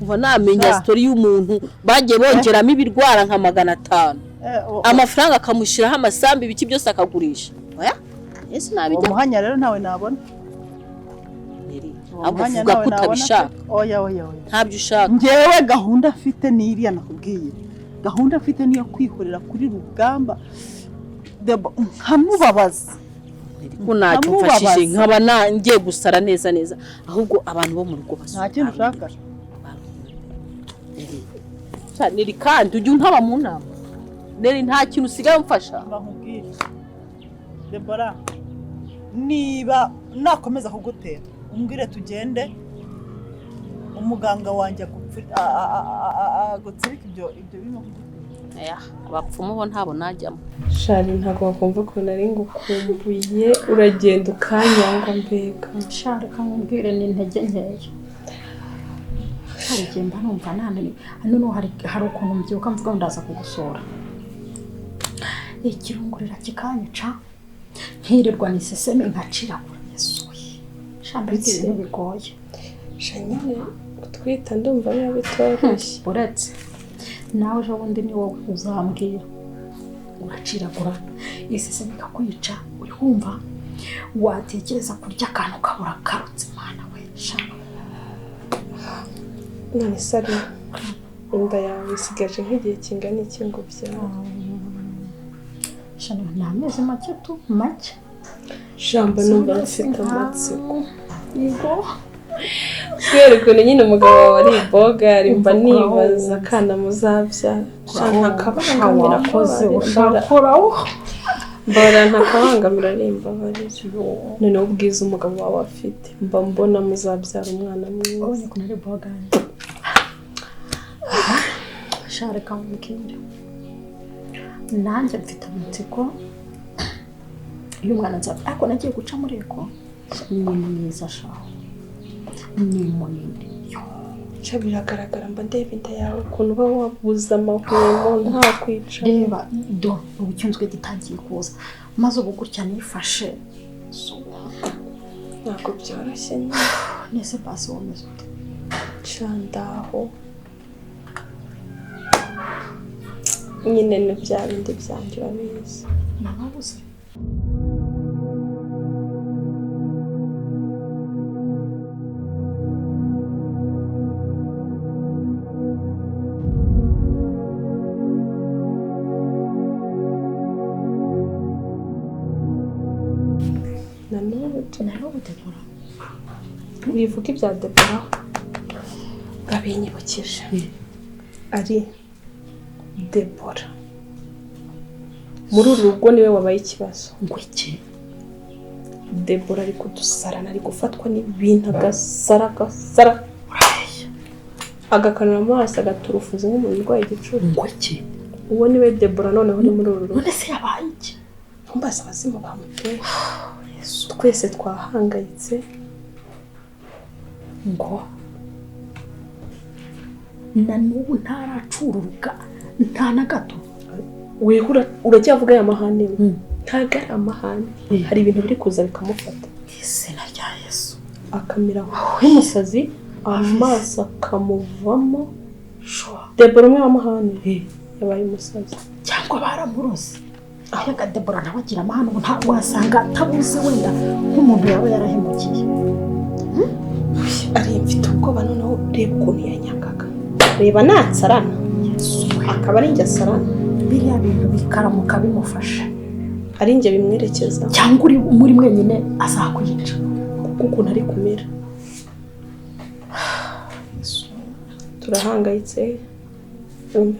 kuva namenya story y'umuntu bagiye bongeramo ibirwara nka 500 amafaranga akamushiraho amasambi biki byose akagurisha oya ese nabijya umuhanya rero nawe nabona avuga ko utabishaka oya ntabyo ushaka ngewe gahunda afite n'iriya nakubwiye gahunda afite niyo kwihorera kuri rugamba nkamubabaza kunacyo mfashije nkaba nangiye gusara neza ahubwo abantu bo mu rugo nta kintu ushaka Neri kandi ujye untaba mu nama Neri nta kintu usigaye umfasha bakubwira Deborah niba nakomeza kugutera umbwire tugende umuganga wanjye gutsirika ibyo bimo abapfumu bo ntabo najyamo Shari ntago bakumva ko nari ngukumbuye uragenda ukanyanga mbega Shari kamubwire ni intege nkeya hari genda numva nane hano hari ukuntu mbyuka mvuga ndaza kugusura ikirungurira kikanyica nkirirwa niseseme nkacira kuri Yesuye shambitse bigoye shanyine utwita ndumva biba bitoroshye uretse nawe ejo bundi ni wowe uzambwira uraciragura iseseme kakwica uri kumva watekereza kurya akantu kabura karutse mana we shamba none sari inda yawe isigaje nk'igihe kingana iki ngo byawe shano nameze make tu make shamba numva mfite amatsiko yego kwerekana nyine umugabo wawe ari boga mba nibaza kana muzabyara shana kabangamira koze ushakoraho mbara ntakabangamira arimba barije none ubwiza umugabo wawe afite mba mbona muzabyara umwana mwiza oye kunari boga share kamukinde nanjye mfite amatsiko iyo umwana nzaba ariko nagiye guca muri eko ni mwiza shaho ni munini cyo biragaragara mba ndeba inda yawe ukuntu uba wabuze amahwemo nta kwica reba do ubucyunzwe gitangiye kuza maze ubu gutya nifashe ntabwo byoroshye nese basi womeze candaho nyine ni bya bindi byanjye urabizi nababuze nanubu Deborah wivuga ibya Deborah gabinyibukije ari Deborah muri uru rugo niwe wabaye ikibazo ngo iki Deborah ari kudusarana ari gufatwa n'ibintu agasara agakanura amaso agaturufuza nk'umuntu urwaye igicuri ngo iki uwo niwe Deborah noneho uri muri uru rugo none se yabaye iki ntumbaza abazimu bamuteye twese twahangayitse ngo na n'ubu ntaracururuka nta na gato wihura uracyavuga aya mahane ntago ari amahane hari ibintu biri kuza bikamufata izina rya Yesu akamira nk'umusazi amaso akamuvamo Deborah umwe w'amahane yabaye umusazi cyangwa baramuroze ahega Deborah nawe agira amahane ubu ntabwo wasanga atabuze wenda nk'umuntu yaba yarahemukiye ari mfite ubwoba noneho reba ukuntu yanyangaga reba natsarana akaba ari njye asarana biriya bintu bikaramuka bimufasha ari njye bimwerekeza cyangwa uri muri mwenyine azakwica kuko ukuntu ari kumera turahangayitse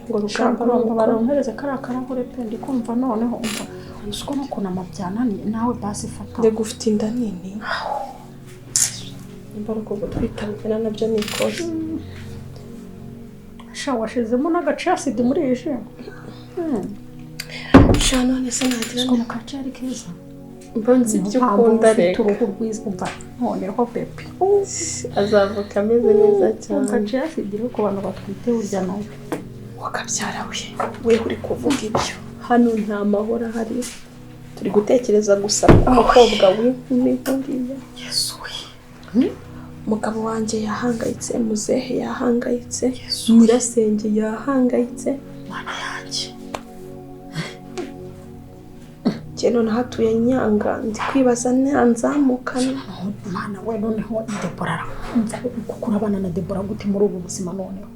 ngo rugamba baronkereze karahure pe ndi kumva noneho umva usko no kuna mabyanani nawe basi fata ndego ufite inda nini imbaraga gutwitabira nabyo ni ikoze sha washizemo n'agace acid muri eje sha none se nagira ngo mukacari keza mbanzi byo kunda reka turuhu rwiza umva noneho pepe azavuka ameze neza cyane agace acid rero ku bantu batwite urya nawe wakabyara we uri kuvuga ibyo hano nta mahoro hari turi gutekereza gusa umukobwa w'inkumi nkuriya Yesu umugabo wanjye yahangayitse, muzehe yahangayitse, nyirasenge yahangayitse, mana yanjye none hatuye Nyanga ndi kwibaza nzamukana. Mana we noneho Deborah kuko urabana na Deborah gute muri ubu buzima noneho?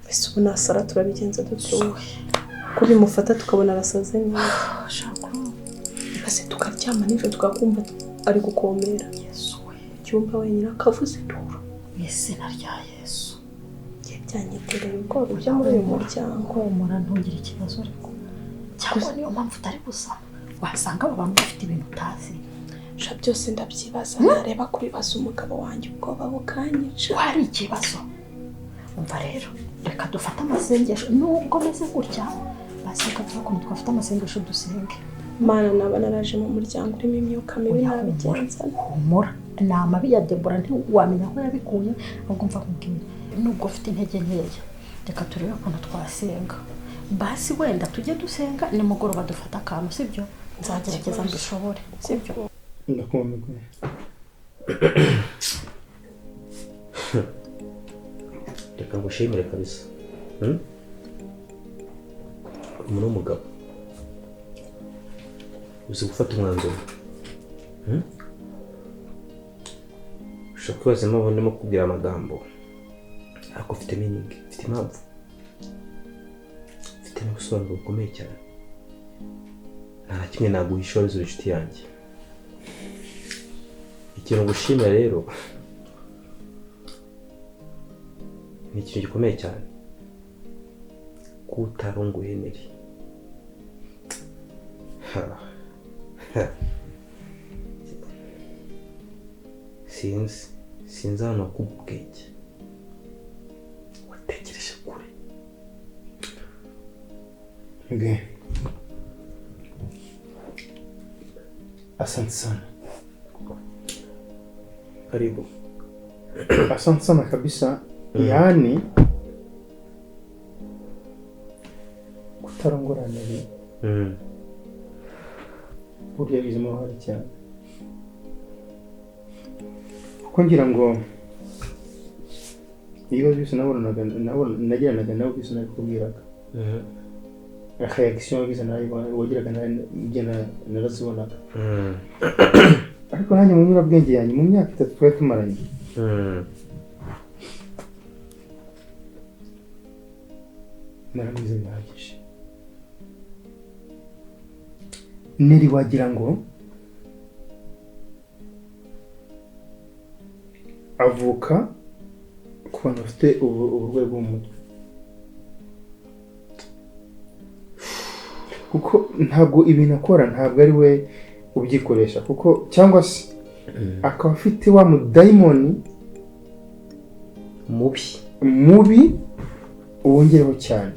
Ese ubu nasara turabigenza dutuwe ko bimufata tukabona arasaze neza. Shaka base tukaryama nijoro tukakumva ari gukomera. Yesu we cyumba wenyine akavuze duro. Izina rya Yesu byanyitereye ubwoba byo muri uyu muryango. Mura ntugire ikibazo ariko cyangwa niyo mpamvu utari gusama wasanga abo bantu bafite ibintu utazi. Sha byose ndabyibaza nareba kubibaza umugabo wanjye ubwoba bukanyica. Wari ikibazo umva rero reka dufate amasengesho nubwo meze gutya baseka tuko twafite amasengesho dusenge. Mana naba naraje mu muryango urimo imyuka mibi nabigenza. Humura ni amabi ya Deborah ntiwamenya ko yabikuye ahubwo mva kubwira nubwo ufite intege nkeya reka turebe ukuntu twasenga basi wenda tujye dusenga nimugoroba dufata akantu sibyo nzagerageza mbishobore sibyo. Ndakumva reka ngushimire kabisa umuntu w'umugabo uzi gufata umwanzuro ushobora kwibaza impamvu ndimo kubwira amagambo ariko ufite meaning, ufite impamvu, ufite n'ubusobanuro bukomeye cyane. Nta kimwe naguhisha wabize inshuti yanjye. Ikintu ngushimira rero ni ikintu gikomeye cyane ko utarongoye NELLY. sinzi hano kubwenge watekereje kure. Okay. Asante sana. Karibu. Asante sana kabisa. Yani kutarongora NELLY. Burya bizimo hari cyane. Kuko ngira ngo iyo byose nagiranaga nawe byose nakubwiraga. Reaction biza wagiraga narazibonaga. Ariko nanjye mu nyurabwenge yanjye mu myaka 3 twari tumaranye. Naramwize bihagije. NELLY wagira ngo avuka ku bantu bafite uburwayi bwo mu mutwe. Kuko ntabwo ibintu akora ntabwo ari we ubyikoresha kuko cyangwa se akaba afite wa mudayimoni mubi wongereho cyane.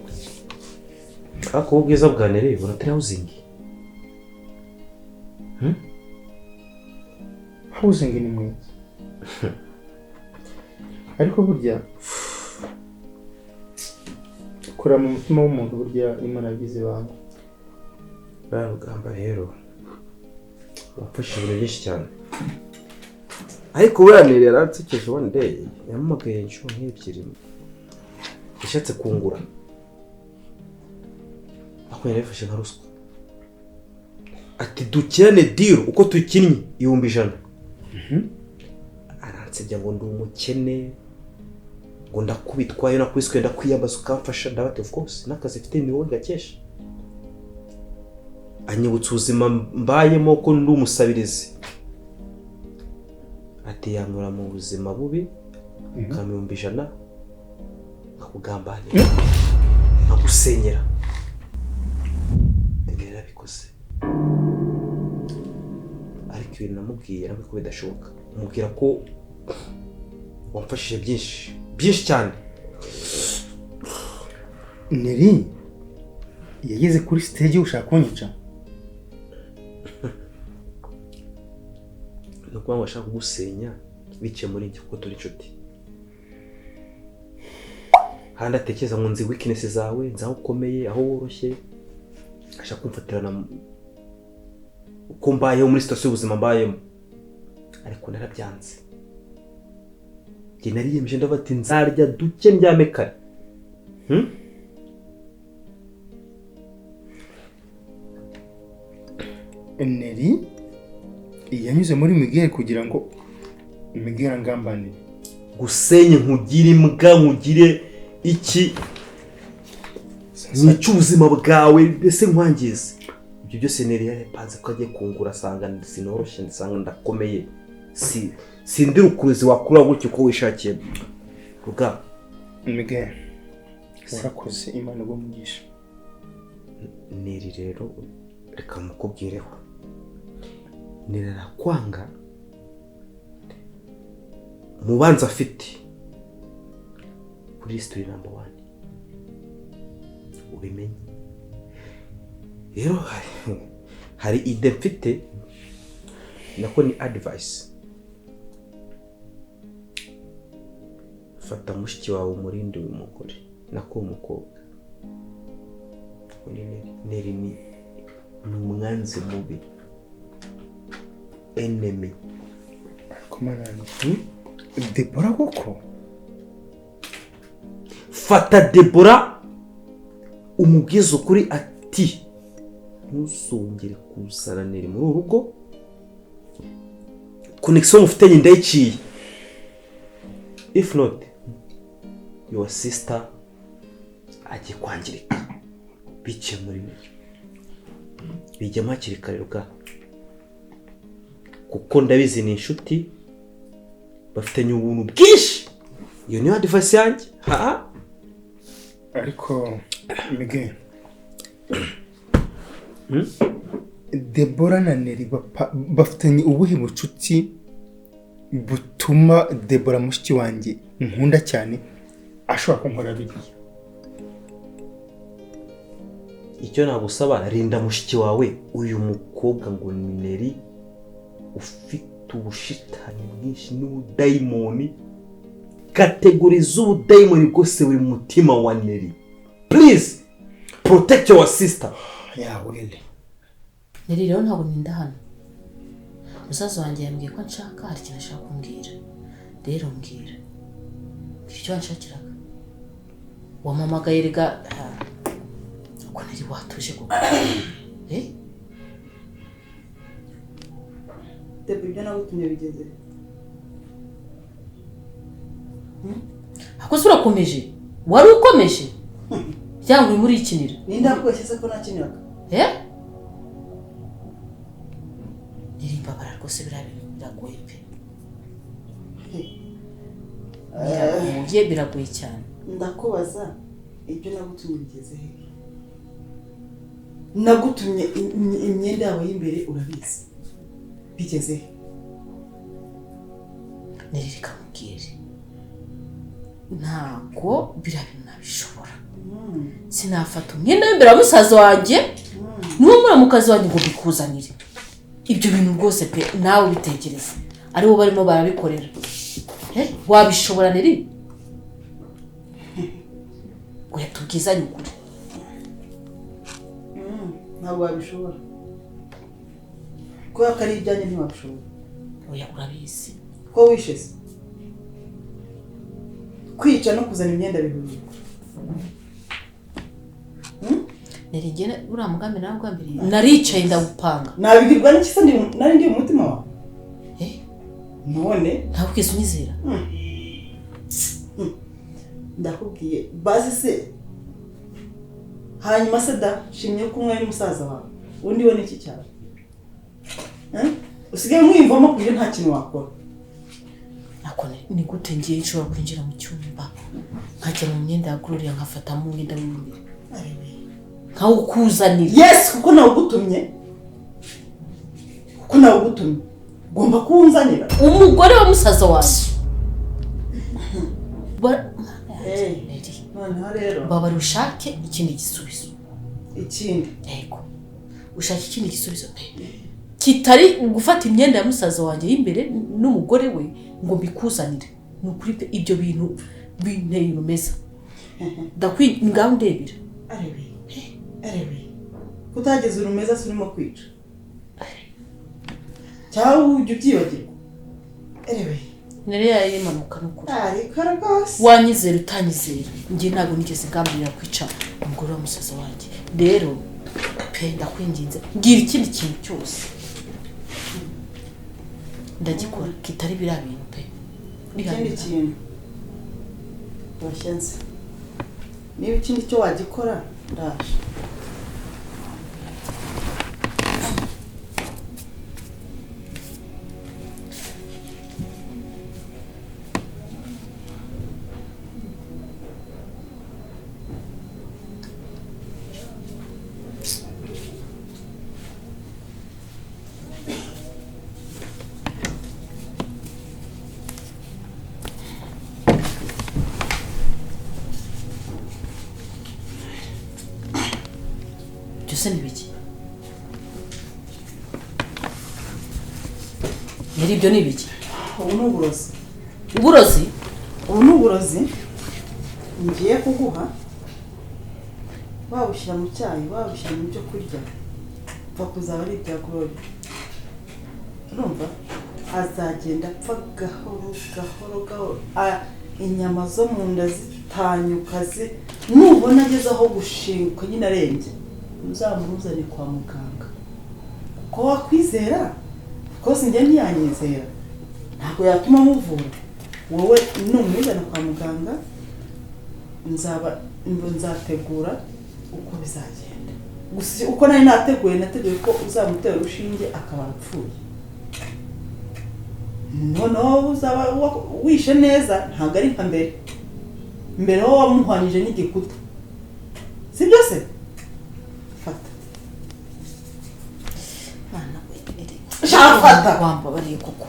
Ariko ubwiza bwa NELLY buratari housing. Housing ni mwiza. Ariko burya kora mu mutima w'umuntu burya Imana yagize banga. Rugamba rero wafashe ibintu byinshi cyane. Ariko we NELLY yaratsekeje one day yamagaye inshuro nk'ebyiri ishatse kungura. Ako yarafashe nka ruswa. Ati dukirane deal uko tukinnye 100,000. Aransebya ngo ndi umukene ngo ndakubitwayo nakwiswe ndakwiyambaza ukamfasha ndabate of course nakazi mfite ni wowe gakesha. Anyibutsa ubuzima mbayemo ko ndi umusabirizi. Ati yanyura mu buzima bubi kamiyumba 100 ngakugambanira ngagusenyera. Tegera bikoze. Ariko ibintu namubwiye nawe ko bidashoboka. Mubwira ko wamfashije byinshi cyane. NELLY yageze kuri stage ushaka kunyica. Nuko washaka gusenya bice muri njye ko turi inshuti. Handa atekereza ngo nzi weakness zawe nzaho ukomeye aho woroshye ashaka kumfatirana uko mbayeho muri situation y'ubuzima mbayemo. Ariko narabyanze. Nagusenya. Nagusenya. Ariko ibintu namubwiye nawe ko bidashoboka. Mubwira ko wamfashije byinshi cyane. Ariko njye nariyemeje ndavuga ati nzarya duke ndyame kare. Nelly yanyuze muri Miguel kugira ngo Miguel angambanire. Gusenye nkugire imbwa nkugire iki nica ubuzima bwawe mbese nkwangize. Ibyo byose Nelly yapanze ko agiye kungura asanga sinoroshye ndasanga ndakomeye. Sindi rukuruzi wakura gutyo ko wishakiye. Ruga Miguel warakoze Imana igumugisha. Nelly rero reka mukubwireho. Nelly arakwanga mubanza afite kuri history number 1 ubimenye. Rero hari ide mfite nako ni advice. Fata mushiki wawe umurinde uyu mugore nako umukobwa. Nelly ni umwanzi mubi, enemy. Kumanana Deborah koko fata Deborah umubwiza ukuri ati ntuzongere kuzana Nelly muri urugo. Connection mufitanye ndayiciye. If not your sister aje kwangirika bice muri Nelly. Bijya makiri kare Ruga kuko ndabizi ni inshuti bafitanye ubuntu bwinshi. Iyo ni advice yanjye. Ariko Miguel Deborah na Nelly bafitanye ubuhe bucuti butuma Deborah mushiki wanjye nkunda cyane ashobora kunkora biriya? Icyo nagusaba rinda mushiki wawe uyu mukobwa ngo ni Nelly ufite ubushitani bwinshi n'ubudayimoni. Kategori z'ubudayimoni bwose buri mutima wa Nelly. Please protect your sister. Yeah, well. Nelly rero ntabwo ninda hano. Musaza wanjye yambwiye ko nshaka hari ikintu ashaka kumbwira. Rero mbwira. Icyo wanshakiraga. Wamamagaye rega uko Nelly watuje kuko. Deborah ibyo nagutumye bigeze. Ako sura komeje. Wari ukomeje? Cyangwa uri muri ikinira? Ninda kweshese ko nakiniraga. Nelly babara rwose biragoye pe. Biragoye cyane. Ndakubaza ibyo nagutumye bigeze he? Nagutumye imyenda yawe y'imbere urabizi. Bigeze he? Nelly reka mubwire. Ntabwo birabishobora. Sinafata umwenda w'imbere wa musaza wanjye n'umwe mu kazi wanjye ngo bikuzanire. Ibyo bintu rwose pe nawe bitekereza. Ari bo barimo barabikorera. Wabishobora Nelly? Oya tubwizanye ukuri. Ntabwo wabishobora. Ko yakari ibyanjye ntiwabishobora. Oya urabizi. Ko wishese. Kwica no kuzana imyenda bihuriye. Nelly ngene uriya mugambi nawe ugambiriye. Naricaye ndagupanga. Nabigirwa n'iki se nari ndi umutima wawe? None ntabwo kwese unyizera. Ndakubwiye bazi se. Hanyuma se da shimye ko umwe musaza wawe. Undi we n'iki cyane? Usigaye mwimvamo kuburyo nta kintu wakora. Nakone ni gute ngiye nshobora kwinjira mu cyumba nkajya mu myenda ya Gloria nkafata mu mwenda w'imbere. Nkawukuzanira. Yes, kuko nawe ugutumye. Gomba kunzanira. Umugore wa musaza wanjye. None rero baba rushake ikindi gisubizo. Ikindi? Yego. Ushaka ikindi gisubizo pe. Kitari gufata imyenda ya musaza wanjye y'imbere n'umugore we ngo mbikuzanire. Nukuri pe ibyo bintu binteye umeza. Ngaho ndebira. Arebe. Kutageze urumeza surimo kwica. Cyangwa ujye ubyibagirwa. Arebe. Nari yayimanuka n'ukuri. Ariko rwose. Wanyizera utanyizera. Njye ntabwo nigeze ngambirira kwica umugore wa musaza wanjye. Rero penda kwinginze ngira ikindi kintu cyose. Ndagikora kitari biriya bintu pe. Ikindi kintu. Washenze. Niba ikindi cyo wagikora ndaje. Byose ni biki? Yari ibyo ni biki? Ubu ni uburozi. Uburozi? Ubu ni uburozi ngiye kuguha. Wabushyira mu cyayi, wabushyira mu byo kurya. Pfa kuzaba ari ibya Gloria. Urumva? Azagenda apfa gahoro gahoro. Inyama zo mu nda zitanyuka nubona ageze aho gushinguka nyine arembye. Uzamuzane kwa muganga. Ko wakwizera? Kose njye ntiyanyizera. Ntabwo yatuma muvura. Wowe numuzana kwa muganga nzategura uko bizagenda. Gusa uko nari nateguye ko uzamutera urushinge akaba apfuye. Noneho uzaba wishe neza ntabwo ari nka mbere. Mbere ho wamuhwanyije n'igikuta. Si byose? Fata. Bana we. Shafata Wambabariye kuko.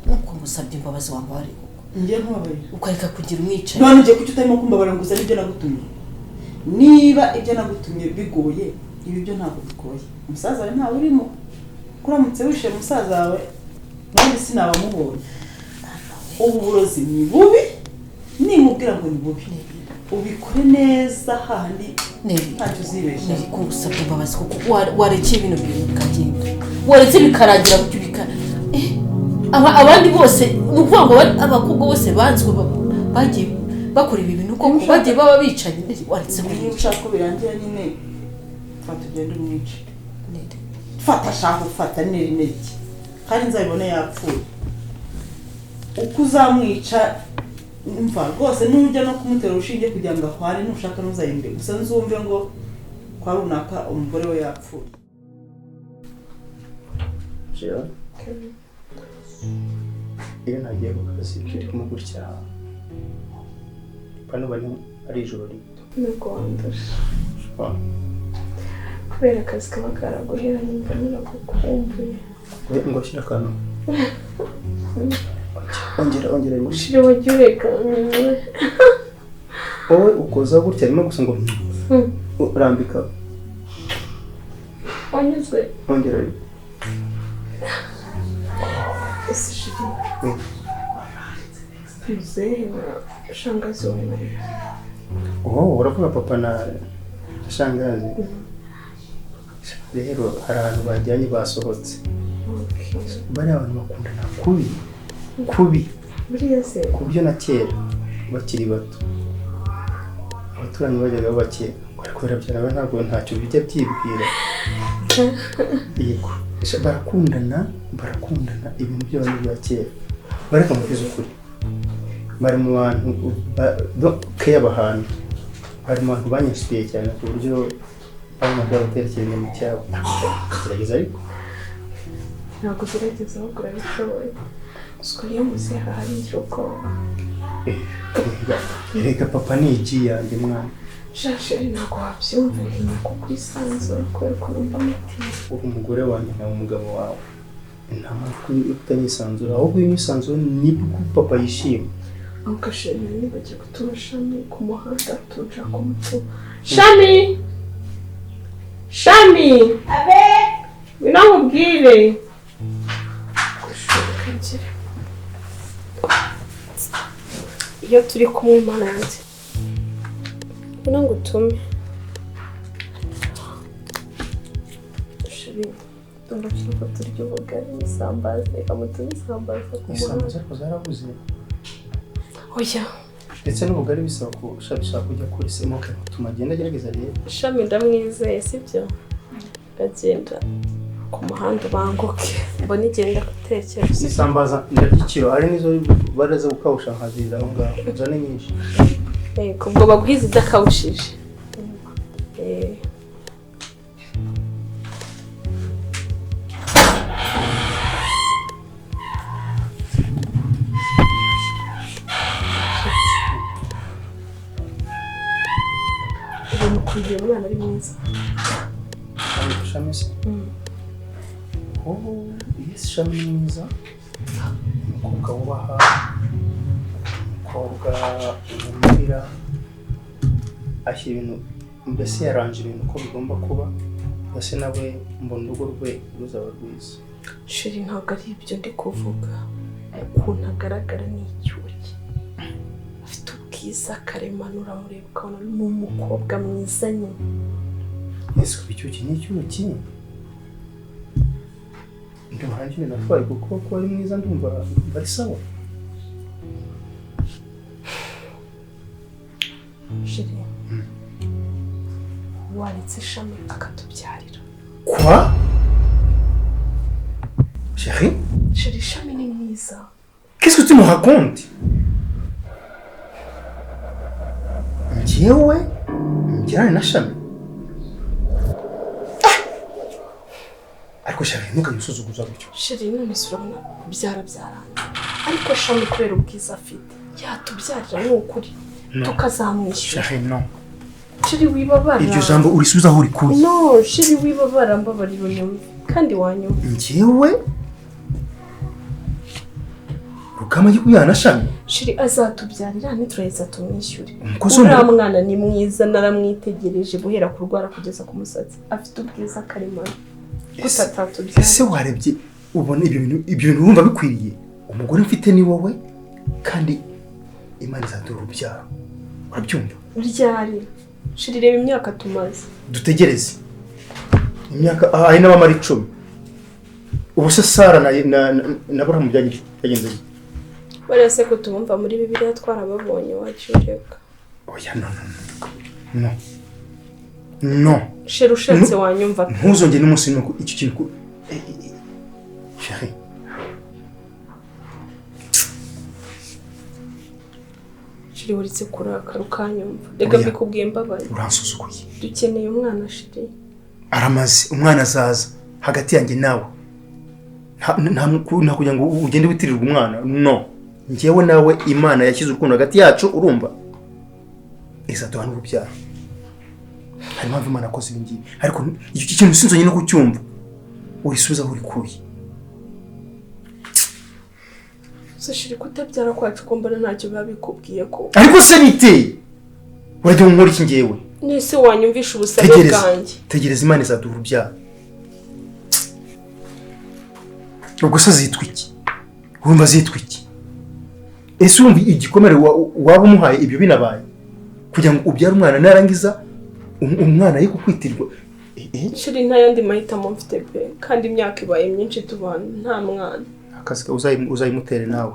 Nuko musabye imbabazi wambabariye kuko. Ngiye nkubabarira. Ukareka kugira umwicaye. None ugiye kuki utarimo kumbabarira ngo uzane ibyo nagutumye. Niba ibyo nagutumye bigoye, ibi byo ntabwo bigoye. Umusaza wawe ntawe urimo. Kuramutse wishe musaza wawe, none sinabamubonye. Ubu burozi ni bubi, nimubwira ngo ni bubi. Ubikore neza handi ntacyo uzibeshya. Nari kugusabye imbabazi kuko warekeye ibintu bikagenda. Waretse bikaragira gutyo abandi bose nukuvuga ngo abakobwa bose banzwe bagiye bakora ibi bintu koko bagiye baba bicanye waretse niba ushaka ko birangira nyine fata ugende umwice. Fata shaka ufata niki kandi nzabibone yapfuye. Uko uzamwica umva rwose nujya no kumutera urushinge kugira ngo ahwane nushaka ntuzayinde gusa nzumve ngo kwa runaka umugore we yapfuye. Iyo nagiye ku kazi kirimo gutya pano bari ari ijoro rito nuko wandusha kubera akazi kaba karaguhera nimba nirakukumbuye ngo shyira akantu ongera ushire wagiye ureka wowe ukoza gutya arimo gusa ngo urambika wanyuzwe ongera ese shiri mzee na shangazi wawe uravuga papa na shangazi rero hari abantu bajyanye basohotse bari abantu bakundana kubi buriya se kubyo na kera bakiri bato abaturanyi bajyaga bakera ariko barabyara ntabwo ntacyo bijya byibwira yego barakundana ibintu by'abantu bya kera bareka mukiza ukuri bari mu bantu keya bahantu bari mu bantu banyasubiye cyane ku buryo bamaze guterekera mu cyabo gerageza ariko ntabwo ugerageza ahubwo urabishoboye gusa iyo muzehe harahiye ubwoba reka papa ni igi yanjye mwana shashe ntabwo wabyumva ntinya ko kwisanzura kubera ko numva umutima umugore wanjye nawe umugabo wawe nta mpamvu utanisanzura ahubwo iyo unisanzura nibwo papa yishima ahubwo shami nibagiye gutuma shami ku muhanda tuja ku mutu shami abe wino nkubwire iyo turi kumwe mana yanjye ubona ngo utume shami Ndumva ko turya ubugari n'isambaza, reka mutume isambaza ku muhanda. Isambaza ariko zarabuze. Oya. Ndetse n'ubugari bisaba ko ushaka kujya kuri semoke utuma agenda agerageza rero. Shami ndamwizeye sibyo? Agenda ku muhanda banguke. Mbona igenda gutekera. Isambaza ndagikiro ari nizo baraza gukawusha nkazira aho ngaho. Uzane nyinshi. Kubwo babwiza idakawushije. Kugira umwana ari mwiza. Shami se. Yes, Shami ni mwiza. Umukobwa wubaha. Umukobwa umubwira. Ashyira ibintu mbese yaranje ibintu uko bigomba kuba. Mbese nawe mbona urugo rwe ruzaba rwiza. Shiri ntabwo ari ibyo ndi kuvuga. Ukuntu agaragara ni icyuki. Afite ubwiza karemano uramureba ukabona ni umukobwa mwiza nyine. Ese icyuki ni icyuki? Ndumva nanjye natwaye kuko ari mwiza ndumva ari sawa. Shiri. Waretse Shami akatubyarira. Quoi? Chérie? Shiri, Shami ni mwiza. Qu'est-ce que tu me racontes? Njyewe njyana na Shami. Ariko Shami ntukayusuzuguza gutyo. Shiri none surabona byararangiye. Ariko Shami kubera ubwiza afite yatubyarira ni ukuri. Tukazamwishyura. Shami non. Shiri wibabara. Iryo jambo urisubiza aho urikuye. No, Shiri wibabara mbabarira unyumve kandi wanyumva. Njyewe Rugamba yikuyana na Shami. Shiri azatubyarira nituraheza tumwishyure. Uriya mwana ni mwiza naramwitegereje guhera kurwara kugeza ku musatsi. Afite ubwiza karemano. Gutatatubyara. Ese warebye ubona ibyo bintu wumva bikwiriye? Umugore mfite ni wowe kandi Imana izaduha urubyaro. Urabyumva? Ryari. Shiri reba imyaka tumaze. Dutegereze. Imyaka ari n'abamara 10. Ubu se Sara na Abraham byagenze. Barese ko tumumva muri Bibiliya twarababonye wacureka. Oya no. Shiri ushatse wanyumva. Ntuzongere n'umunsi nuko iki kintu. Chérie. Shiri uritse kurakara ukanyumva. Rega mbikubwiye mbabaye. Uransuzuguye. Dukeneye umwana Shiri. Aramaze umwana azaza hagati yanjye nawe. Nta kugira ngo ugende witirirwa umwana. No. Njyewe nawe Imana yashyize urukundo hagati yacu urumva. Izaduha n'urubyaro. Hari mpamvu Imana akoze ibi ngibi. Ariko iki kintu sinzonye no kucyumva. Urisubiza aho urikuye. Shiri kutabyara kwacu ko mbona ntacyo babikubwiye ko. Ariko se niteye. Urajya nkora iki ngewe? Nese wanyumvisha ubusabe bwanjye. Tegereza Imana izaduha urubyaro. Ubwo se zitwa iki? Urumva zitwa iki? Ese urumva igikomere waba umuhaye ibyo binabaye? Kugira ngo ubyare umwana narangiza umwana ye kukwitirwa. Shiri nta yandi mahitamo mfite pe kandi imyaka ibaye myinshi tubana nta mwana. Akazi uzayimutere nawe.